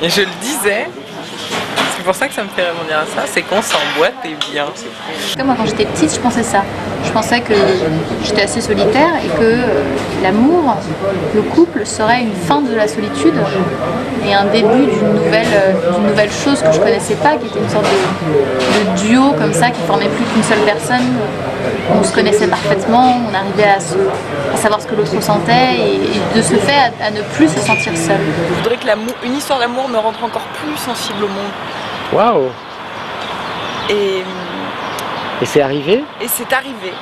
Et je le disais, c'est pour ça que ça me fait rebondir à ça, c'est qu'on s'emboîte et bien. Moi, quand j'étais petite, je pensais ça. Je pensais que j'étais assez solitaire et que l'amour, le couple, serait une fin de la solitude et un début d'une nouvelle chose que je connaissais pas, qui était une sorte de duo comme ça, qui formait plus qu'une seule personne. On se connaissait parfaitement, on arrivait à savoir ce que l'autre ressentait et de ce fait à ne plus se sentir seul. Je voudrais que une histoire d'amour me rende encore plus sensible au monde. Waouh! Et c'est arrivé? Et c'est arrivé.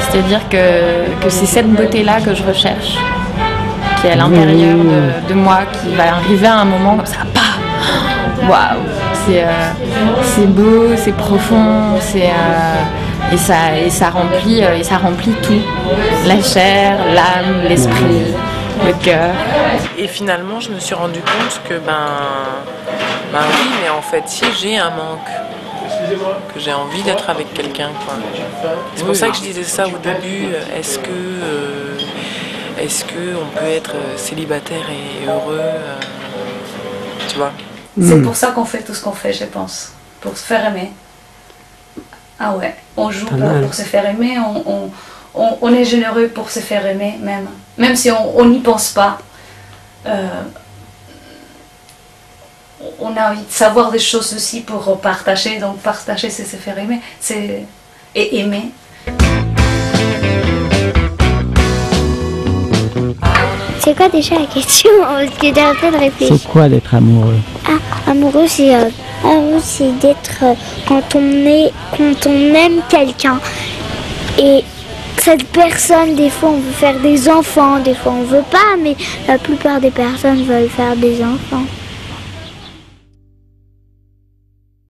C'est-à-dire que c'est cette beauté-là que je recherche, qui est à l'intérieur de moi, qui va arriver à un moment comme ça. Waouh! C'est beau, c'est profond, et ça remplit tout. La chair, l'âme, l'esprit, le cœur. Et finalement, je me suis rendu compte que oui, mais en fait, si j'ai un manque, que j'ai envie d'être avec quelqu'un, quoi. C'est pour ça que je disais ça au début. Est-ce que on peut être célibataire et heureux, tu vois? C'est pour ça qu'on fait tout ce qu'on fait, je pense, pour se faire aimer. Ah ouais, on joue pour se faire aimer, on est généreux pour se faire aimer, même si on n'y pense pas. On a envie de savoir des choses aussi pour partager, donc partager c'est se faire aimer, et aimer. C'est quoi déjà la question? Parce que j'ai en train de réfléchir. C'est quoi d'être amoureux? Amoureux, c'est d'être quand on aime quelqu'un. Et cette personne, des fois on veut faire des enfants, des fois on veut pas, mais la plupart des personnes veulent faire des enfants.